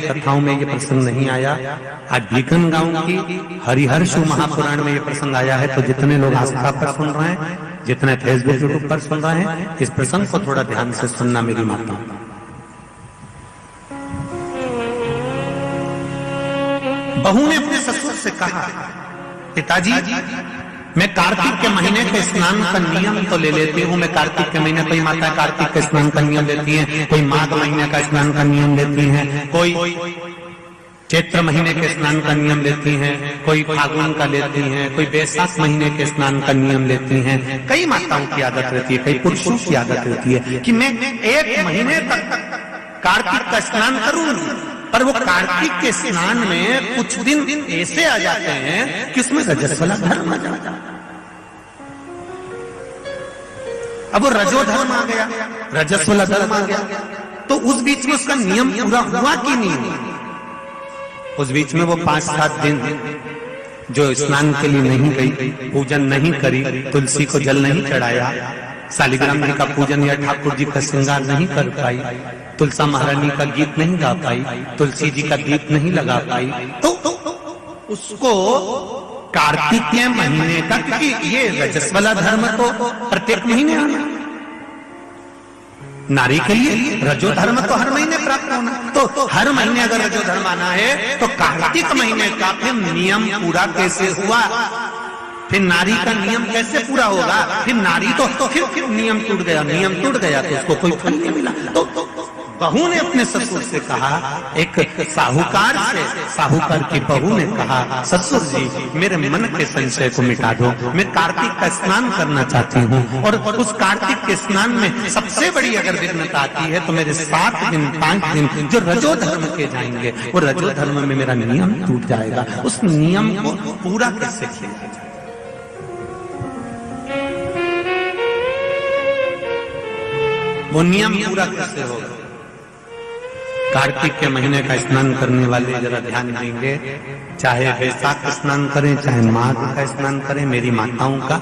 कथाओं में ये प्रसंग नहीं आया। आज बीकन गांव की हरिहर्ष महापुराण में ये प्रसंग आया है। तो जितने लोग आस्था पर सुन रहे हैं, जितने फेसबुक यूट्यूब पर सुन रहे हैं, इस प्रसंग को थोड़ा ध्यान से सुनना मेरी माता। बहू ने अपने ससुर से कहा, पिताजी मैं कार्तिक के महीने के स्नान का नियम तो ले लेती हूँ। मैं कार्तिक के महीने, कोई माता कार्तिक के स्नान का नियम लेती है, कोई माघ महीने का स्नान का नियम लेती है, कोई चैत्र महीने के स्नान का नियम लेती हैं, कोई फागुन का लेती हैं, कोई बैसाख महीने के स्नान का नियम लेती हैं। कई माताओं की आदत रहती है, कई पुरुषों की आदत रहती है कि मैं एक महीने तक कार्तिक का स्नान करूंगी। पर वो कार्तिक के स्नान में कुछ दिन ऐसे आ जाते हैं कि उसमें रजस्वला धर्म आ जाता है। अब वो रजो धर्म आ गया, रजस्वला धर्म आ गया, तो उस बीच में उसका नियम पूरा हुआ कि नहीं? उस बीच में वो 5-7 दिन जो स्नान के लिए नहीं गई, पूजन नहीं करी, तुलसी को जल नहीं चढ़ाया, शालिग्राम जी का पूजन या ठाकुर जी का श्रृंगार नहीं कर पाई, तुलसा महारानी का गीत नहीं गा पाई, तुलसी जी का दीप नहीं लगा पाई, तो उसको कार्तिक के महीने का, क्योंकि ये रजस्वला धर्म तो प्रत्येक महीने आना, नारी के लिए रजो धर्म तो हर महीने प्राप्त होना, तो हर महीने अगर रजो धर्म आना है तो कार्तिक महीने का फिर नियम पूरा कैसे हुआ? फिर नारी का नियम कैसे पूरा होगा? फिर नारी तो फिर नियम टूट गया, नियम टूट गया तो उसको कोई फल नहीं मिला। तो बहू ने अपने ससुर से कहा, एक साहूकार से, साहूकार की बहू ने कहा, ससुर जी मेरे मन के संशय को मिटा दो, मैं कार्तिक का स्नान करना चाहती हूँ, और उस कार्तिक के स्नान में सबसे बड़ी अगर विघ्नता आती है तो मेरे 7 दिन 5 दिन जो रजो धर्म के जाएंगे, वो रजो धर्म में मेरा नियम टूट जाएगा। उस नियम को पूरा कैसे किया जाए? वो नियम पूरा कैसे होगा? कार्तिक के महीने का स्नान करने वाले जरा ध्यान देंगे, चाहे बैसाख स्नान करें, चाहे माघ का स्नान करें, मेरी माताओं का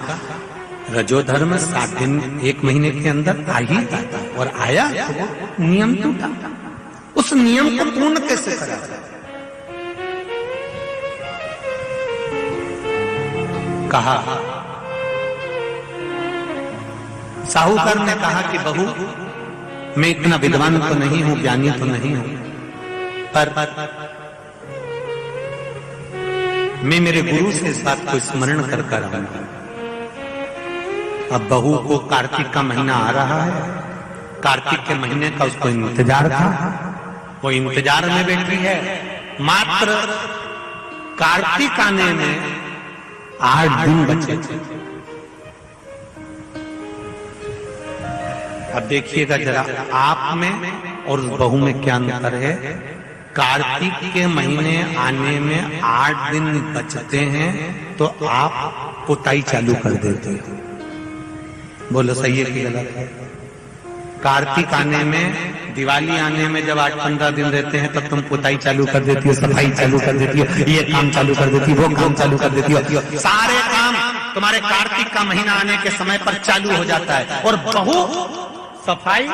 रजो धर्म 7 दिन 1 महीने के अंदर आ ही जाता, और आया तो वो नियम टूटा। उस नियम को पूर्ण कैसे करा जाए? कहा, साहूकार ने कहा कि बहू मैं इतना विद्वान तो नहीं हूं, ज्ञानी तो नहीं हूं, पर मैं मेरे गुरु से इस बात को स्मरण कर कर आऊंगा। अब बहू को कार्तिक का महीना आ रहा है, कार्तिक के महीने का उसको इंतजार था, वो इंतजार में बैठी है। मात्र कार्तिक आने में 8 दिन बचे थे। अब देखिएगा जरा, आप में और बहू में क्या अंतर है। कार्तिक के महीने आने में 8 दिन बचते हैं तो आप पुताई चालू कर देते हो। बोलो सही है कि गलत है? कार्तिक आने में, दिवाली आने में जब 8-15 दिन रहते हैं तब तुम पुताई चालू कर देती हो, सफाई चालू कर देती हो, ये काम चालू कर देती हो, वो काम चालू कर देती हो, सारे काम तुम्हारे कार्तिक का महीना आने के समय पर चालू हो जाता है। और बहू सफाई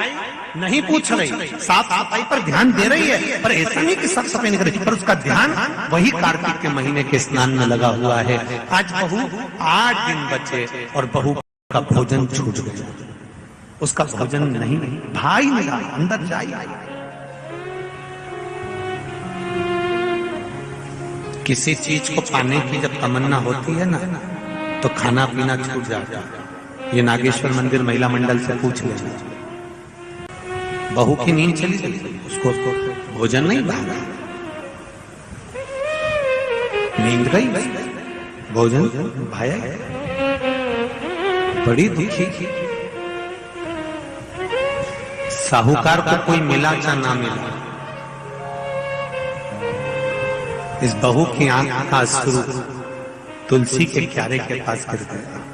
नहीं पूछ रही, साफ सफाई पर ध्यान दे रही है, पर ऐसा नहीं कि साफ सफाई नहीं कर रही, पर उसका ध्यान वही कार्तिक के महीने के स्नान में लगा हुआ है। आज बहू 8 दिन बचे और बहू का भोजन छूट गया, उसका भोजन नहीं, भाई मिला अंदर जाए। किसी चीज को पाने की जब तमन्ना होती है ना, तो खाना पीना छूट जाता है। ये नागेश्वर मंदिर महिला मंडल से पूछ ले, बहू की नींद चली गई, उसको भोजन नहीं भागा, नींद गई, भोजन भाया, बड़ी दुखी। साहूकार को कोई मिला या ना मिला, इस बहू की आंख का अश्रु तुलसी के क्यारे के पास गिर गया।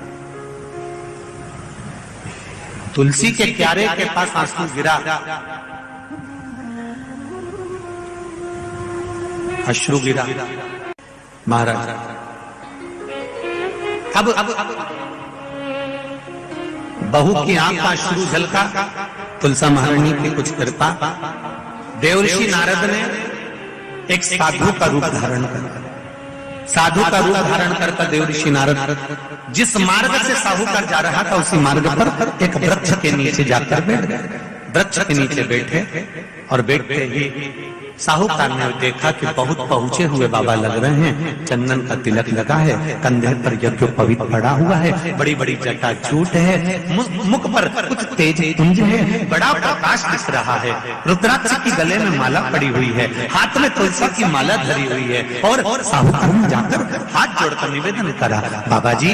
तुलसी के क्यारे के पास आंसू गिरा, अश्रु गिरा। महाराज अब बहू की आंख का अश्रु झलका, तुलसा महारानी की कुछ कृपा, देवर्षि नारद ने एक साधु का रूप धारण कर, साधु का रूप धारण करता देव ऋषि नारद जिस मार्ग से साहूकार जा रहा था उसी मार्ग पर एक वृक्ष के नीचे जाकर बैठ गए। वृक्ष के नीचे बैठे और बैठते ही साहूकार ने देखा कि बहुत पहुंचे हुए बाबा लग रहे हैं, चंदन का तिलक लगा है, कंधे पर यज्ञोपवीत पड़ा हुआ है, बड़ी बड़ी जटाजूट है, मुख पर कुछ तेज पुंज है, बड़ा प्रकाश दिख रहा है, रुद्राक्ष की गले में माला पड़ी हुई है, हाथ में तुलसी की माला धरी हुई है। और साहूकार ने जाकर हाथ जोड़कर निवेदन करा, बाबा जी,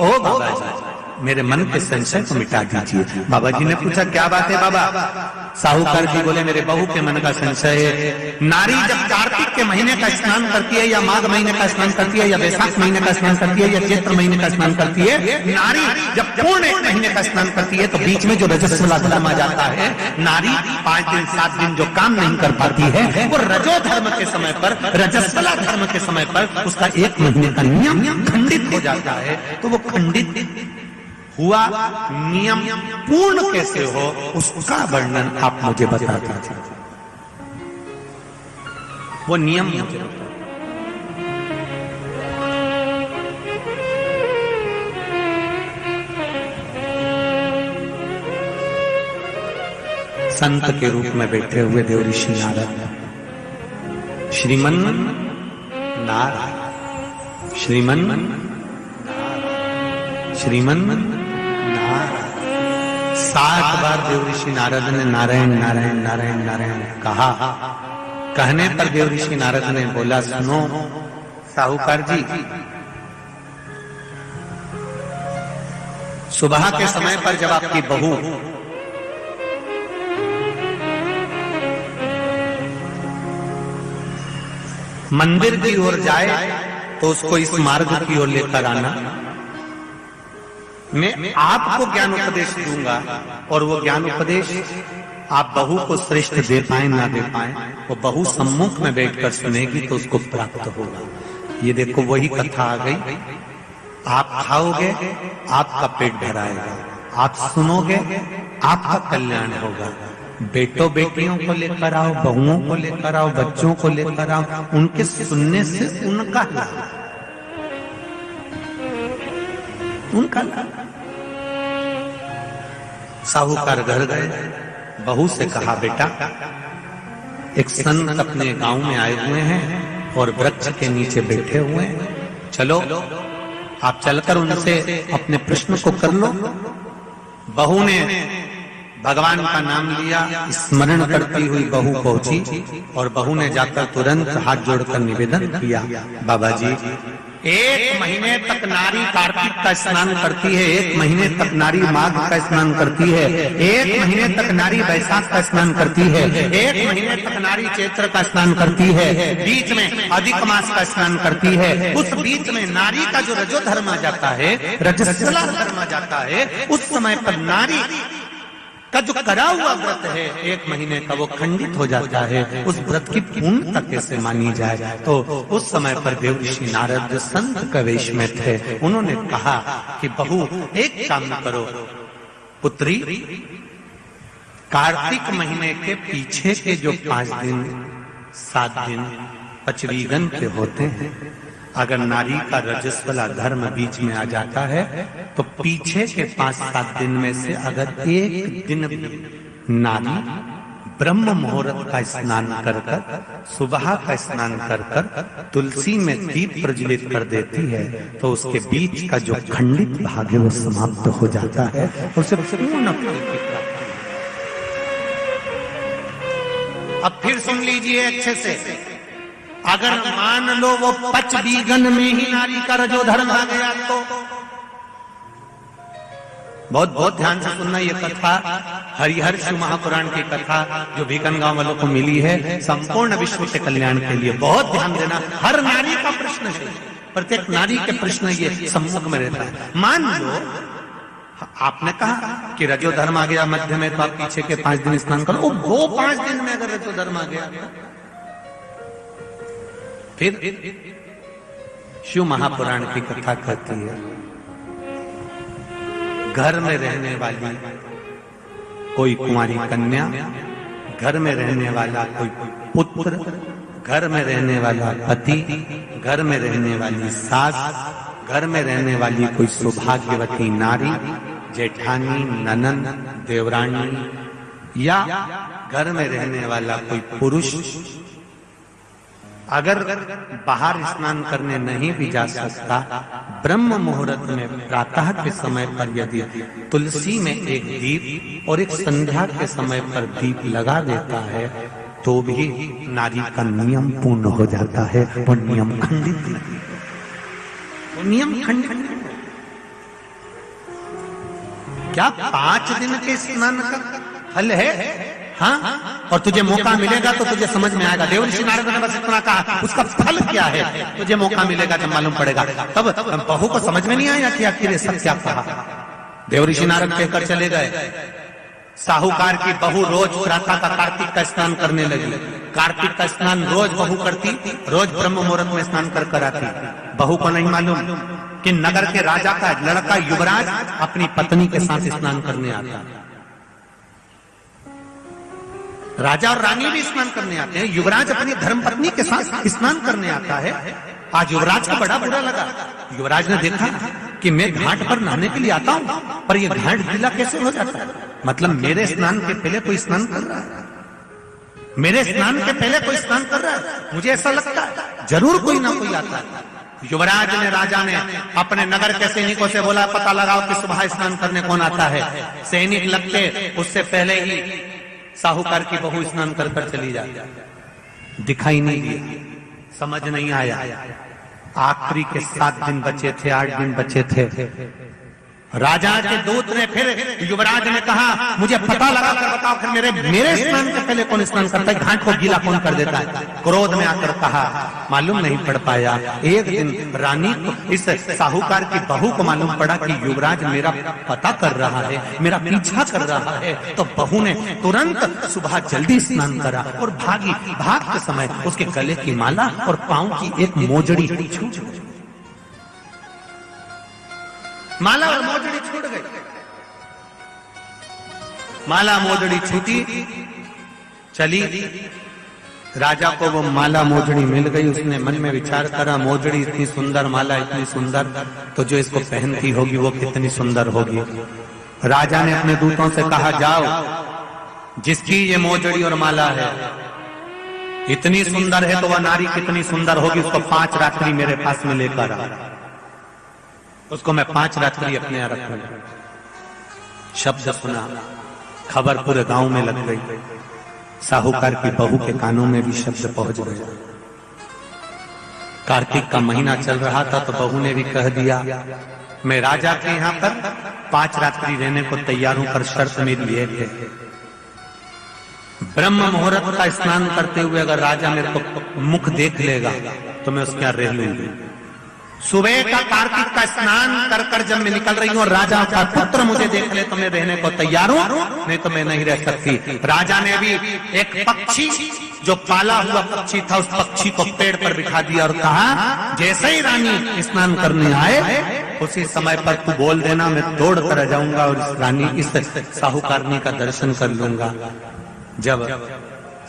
ओ बाबा जी, मेरे मन के संशय को मिटा दीजिए। बाबा जी ने पूछा, क्या बात है बाबा? साहूकार जी बोले, मेरे बहू के मन का संशय है। नारी जब कार्तिक के महीने का स्नान करती है, या माघ महीने का स्नान करती है, या वैशाख महीने का स्नान करती है, या चैत्र महीने का स्नान करती है, नारी जब पूर्ण एक महीने का स्नान करती है तो बीच में जो रजस्वला धर्म आ जाता है, नारी 5 दिन 7 दिन जो काम नहीं कर पाती है, वो रजो धर्म के समय पर, रजस्वला धर्म के समय पर उसका 1 महीने का नियम खंडित हो जाता है। तो वो खंडित हुआ नियम पूर्ण कैसे हो, उसका वर्णन आप मुझे बता दीजिए। वो नियम मुझे संत के रूप में बैठे हुए देव ऋषि नारद, श्रीमन नारायण, श्रीमन श्रीमन 7 बार देव ऋषि नारद ने नारायण नारायण नारायण नारायण कहा। कहने पर देव ऋषि नारद ने बोला, सुनो साहूकार जी, सुबह के समय पर जब आपकी बहू मंदिर की ओर जाए तो उसको इस मार्ग की ओर लेकर आना। मैं आपको ज्ञान उपदेश दूंगा और वो ज्ञान उपदेश आप बहू को श्रेष्ठ दे पाए ना दे पाए, वो बहू सम्मुख में बैठकर सुनेगी तो उसको प्राप्त होगा। ये देखो वही कथा आ गई। आप खाओगे आपका पेट भराएगा, आप सुनोगे आपका कल्याण होगा। बेटों बेटियों को लेकर आओ, बहुओं को लेकर आओ, बच्चों को लेकर आओ, उनके सुनने से उनका साहूकार घर गए, बहू से कहा, बेटा एक संत अपने गांव में आए हुए हैं और वृक्ष के नीचे बैठे हुए हैं, चलो आप चलकर उनसे अपने प्रश्न को कर लो। बहू ने भगवान का नाम लिया, स्मरण करती हुई बहू पहुंची और बहू ने जाकर तुरंत हाथ जोड़कर निवेदन किया, बाबा जी 1 महीने तक नारी कार्तिक का स्नान करती है, 1 महीने तक नारी माघ का स्नान करती है, 1 महीने तक नारी वैशाख का स्नान करती है, 1 महीने तक नारी चैत्र का स्नान करती है, बीच में अधिक मास का स्नान करती है। उस बीच में नारी का जो रजो धर्म आ जाता है, रजस्वला धर्म आ जाता है, उस समय पर नारी का जो करा हुआ व्रत है 1 महीने का, वो खंडित हो जाता है। उस व्रत की पूर्णता कैसे मानी जाए? तो उस समय पर देव ऋषि नारद जो संत के वेश में थे, उन्होंने कहा कि बहू एक काम करो, पुत्री कार्तिक महीने के पीछे के जो 5 दिन 7 दिन पचवीगन के होते हैं, अगर नारी का रजस्वला धर्म बीच में आ जाता है तो पीछे के 5-7 दिन में से अगर 1 दिन भी नारी ब्रह्म मुहूर्त का स्नान कर सुबह का स्नान कर तुलसी में दीप प्रज्वलित कर देती है तो उसके बीच का जो खंडित भाग है वो समाप्त हो जाता है, उसे पूर्ण फल की प्राप्ति। अब फिर सुन लीजिए अच्छे से, अगर मान लो वो पचवीगन में ही नारी का रजो धर्म आ गया तो बहुत बहुत ध्यान से सुनना, ये कथा हरिहर शिव महापुराण की कथा जो भीकन गांव वालों को मिली है, संपूर्ण विश्व के कल्याण के लिए बहुत ध्यान देना। हर नारी का प्रश्न है, प्रत्येक नारी के प्रश्न ये सम्मुख में रहता है। मान लो आपने कहा कि रजो धर्म आ गया मध्य में, तो आप पीछे के 5 दिन स्नान करो। वो 5 दिन में अगर रजो धर्म आ गया फिर शिव महापुराण की कथा कहती है, घर में रहने वाली कोई कुंवारी कन्या, घर में रहने वाला कोई पुत्र, घर में रहने वाला पति, घर में रहने वाली सास, घर में रहने वाली कोई सौभाग्यवती नारी, जेठानी, ननंद, देवरानी या घर में रहने वाला कोई पुरुष अगर बाहर स्नान करने नहीं भी जा सकता, ब्रह्म मुहूर्त में प्रातः के समय पर यदि तुलसी में एक दीप और एक संध्या के समय पर दीप लगा देता है तो भी नारी का नियम पूर्ण हो जाता है। वो नियम खंडित नहीं, वो नियम खंडित नहीं। क्या 5 दिन के स्नान का फल है? हाँ, और तुझे मौका मिलेगा तो तुझे समझ में आएगा। देवर्षि नारद ने बस इतना कहा, उसका फल क्या है तुझे मौका मिलेगा जब मालूम पड़ेगा। तब बहू को समझ में नहीं आया कि आखिर ये सब क्या कहा। देवर्षि नारद कहकर चले गए। साहूकार की बहू रोज प्रातः का कार्तिक का स्नान करने लगी। कार्तिक का स्नान रोज बहू करती, रोज ब्रह्म मुहूर्त में स्नान कर आती। बहू को नहीं मालूम कि नगर के राजा का लड़का युवराज अपनी पत्नी के साथ स्नान करने आता है। राजा और रानी भी स्नान करने आते हैं, युवराज अपनी धर्मपत्नी के साथ स्नान करने आता है। आज युवराज को बड़ा बुरा लगा। युवराज ने देखा कि मैं घाट पर नहाने के लिए आता हूं, पर यह घाट गीला कैसे हो जाता है? मतलब मेरे स्नान के पहले कोई स्नान कर रहा है, मेरे स्नान के पहले कोई स्नान कर रहा है। मुझे ऐसा लगता है जरूर कोई ना कोई आता है। युवराज ने, राजा ने अपने नगर के सैनिकों से बोला, पता लगाओ कि सुबह स्नान करने कौन आता है। सैनिक लगते उससे पहले ही साहूकार की बहू स्नान कर कर चली जाती। दिखाई नहीं दिया, समझ नहीं आया। आखिरी के 7 दिन बचे थे, 8 दिन बचे थे। राजा के दूत ने फिर युवराज ने कहा, मुझे पता लगा कर बताओ फिर मेरे स्नान के पहले कौन स्नान करता है, घाट को गीला कौन कर देता है। क्रोध में आकर कहा, मालूम नहीं पड़ पाया। एक दिन रानी को, इस साहूकार की बहू को मालूम पड़ा कि युवराज मेरा पता कर रहा है, मेरा पीछा कर रहा है। तो बहू ने तुरंत सुबह जल्दी स्नान करा और भागी। भागते समय उसके गले की माला और पांव की एक मोजड़ी छूट गई। माला और मोजड़ी छूट गई। माला मोजड़ी छूटी, चली। राजा को वो माला मोजड़ी मिल गई। उसने मन में विचार करा, मोजड़ी इतनी सुंदर, माला इतनी सुंदर, तो जो इसको पहनती होगी वो कितनी सुंदर होगी। राजा ने अपने दूतों से कहा, जाओ, जिसकी ये मोजड़ी और माला है इतनी सुंदर है तो वह नारी कितनी सुंदर होगी, उसको 5 रात्रि मेरे पास में लेकर आ। उसको मैं 5 रात्रि अपने यहाँ रखूंगा। शब्द सुना, खबर पूरे गांव में लग गई। साहूकार की बहू के कानों में भी शब्द पहुंच गए। कार्तिक का महीना चल रहा था तो बहू ने भी कह दिया, मैं राजा के यहाँ पर 5 रात्रि रहने को तैयार हूं, पर शर्त मेरी एक है, ब्रह्म मुहूर्त का स्नान करते हुए अगर राजा मेरे को मुख देख लेगा तो मैं उसके यहाँ रह लूंगी। सुबह का कार्तिक का स्नान कर कर जब मैं निकल रही हूँ और राजा का पुत्र मुझे देख ले तो मैं रहने को तैयार हूँ, नहीं तो मैं नहीं रह सकती। राजा ने अभी एक पक्षी, जो पाला हुआ पक्षी था, उस पक्षी को पेड़ पर बिठा दिया और कहा, जैसे ही रानी स्नान करने आए उसी समय पर तू बोल देना, मैं दौड़ कर जाऊंगा और इस रानी, इस साहूकारनी का दर्शन कर लूंगा। जब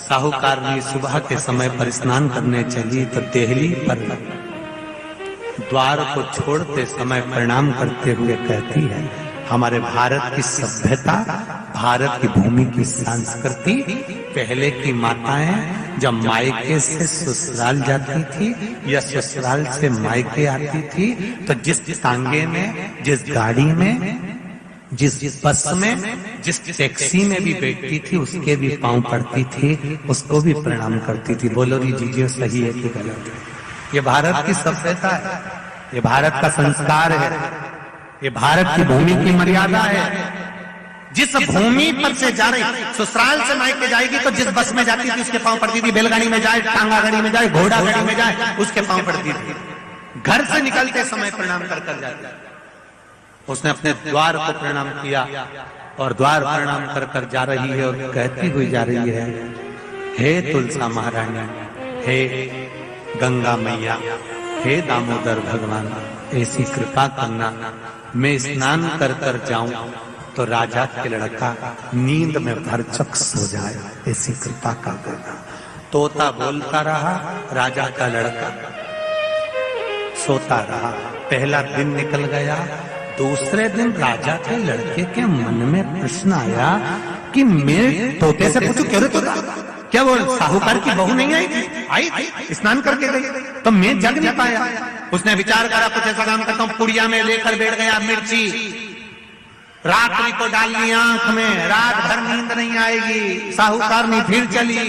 साहूकारनी सुबह के समय पर स्नान करने चली तो देहली पर द्वार को छोड़ते समय प्रणाम करते हुए कहती है, हमारे भारत की सभ्यता, भारत की भूमि की संस्कृति, पहले की माताएं जब मायके से ससुराल जाती थी या ससुराल से मायके आती थी तो जिस तांगे में, जिस गाड़ी में, जिस बस में, जिस टैक्सी में भी बैठती थी उसके भी पांव पड़ती थी, उसको भी प्रणाम करती थी। बोलो जी जीजिए, सही है कि गलत है? ये भारत की सभ्यता है, ये भारत का संस्कार है, ये भारत की भूमि की मर्यादा है। जिस भूमि पर से जा रही, ससुराल से मायके जाएगी तो जिस बस में जाती थी उसके पांव पड़ती थी, बैलगाड़ी में जाए, टांगा गाड़ी में जाए, घोड़ा गाड़ी में जाए, उसके पांव पड़ती थी। घर से निकलते समय प्रणाम कर कर जाती। उसने अपने द्वार को प्रणाम किया और द्वार प्रणाम कर कर जा रही है और कहती हुई जा रही है, हे तुलसा महारानी, हे गंगा मैया, हे दामोदर भगवान, ऐसी कृपा करना मैं स्नान कर कर जाऊं तो राजा के लड़का नींद में भरचक सो जाए, ऐसी कृपा कर देना। तोता बोलता रहा, राजा का लड़का सोता रहा। पहला दिन निकल गया। दूसरे दिन राजा के लड़के के मन में प्रश्न आया कि मैं तोते से पूछूं, क्यों रे तोता, क्या वो साहूकार की बहू नहीं आई थी? आई थी, स्नान करके गई, तो मैं जग नहीं पाया। उसने विचार करा, कुछ ऐसा काम करता हूं, पुड़िया में लेकर बैठ गया मिर्ची, रात्रि को डाल ली आंख में, रात भर नींद नहीं आएगी। साहूकार ने फिर चली,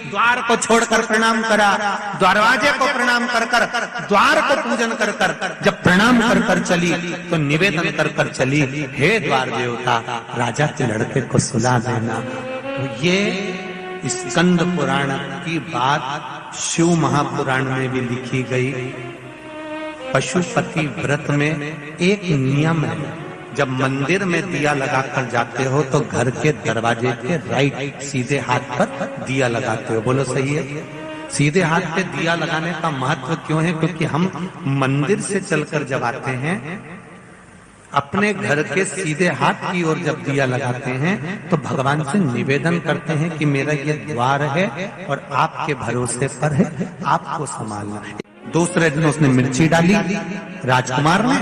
द्वार को छोड़कर प्रणाम करा, दरवाजे को प्रणाम कर कर, द्वार को पूजन कर कर, जब प्रणाम कर कर चली तो निवेदन कर कर चली, हे द्वार देवता, राजा के लड़के को सुला देना। ये स्कंद पुराण की बात शिव महापुराण में भी लिखी गई। पशुपति व्रत में एक नियम है, जब मंदिर में दिया लगाकर जाते हो तो घर के दरवाजे के राइट सीधे हाथ पर दिया लगाते हो। बोलो सही है? सीधे हाथ पे दिया लगाने का महत्व क्यों है? क्योंकि हम मंदिर से चलकर जब आते हैं, अपने घर के सीधे हाथ की ओर जब दिया लगाते हैं तो भगवान से निवेदन करते हैं कि मेरा ये द्वार है और आपके भरोसे पर है, आपको संभालना। दूसरे दिन उसने मिर्ची डाली राजकुमार ने,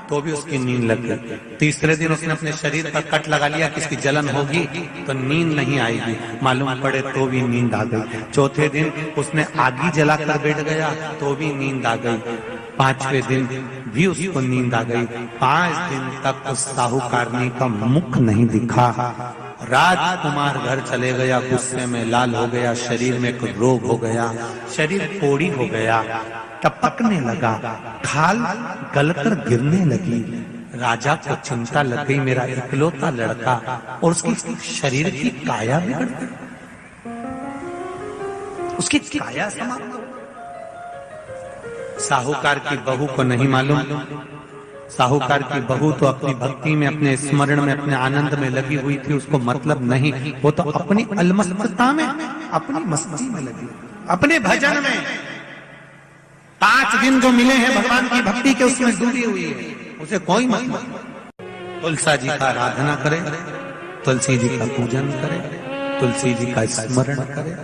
तो भी उसकी नींद लग गई। तीसरे दिन उसने अपने शरीर पर कट लगा लिया, किसकी जलन होगी तो नींद नहीं आएगी, मालूम पड़े तो भी नींद आ गई। चौथे दिन उसने आगी जलाकर बैठ गया तो भी नींद आ गई। पांचवें दिन भी उसको नींद आ गई। 5 दिन तक उस साहूकारनी का मुख नहीं दिखा। राजकुमार घर चले गया, गुस्से में लाल हो गया, शरीर में कुछ रोग हो गया, शरीर कोड़ी हो गया, टपकने लगा, खाल गलकर गिरने लगी। राजा को चिंता लग गई, मेरा इकलौता लड़का और उसकी शरीर की काया बिगड़ गई, उसकी काया समाप्त हो। साहूकार की बहू को नहीं मालूम, साहूकार की बहू तो अपनी भक्ति में, अपने स्मरण में, अपने आनंद में लगी हुई थी, उसको मतलब नहीं, वो तो अपनी अलमस्तता में, अपनी मस्ती में लगी, अपने भजन में। 5 दिन जो मिले हैं भगवान की भक्ति के, उसमें डूबी हुई है, उसे कोई मतलब। तुलसा जी का आराधना करे, तुलसी जी का पूजन करे, तुलसी जी का स्मरण करे।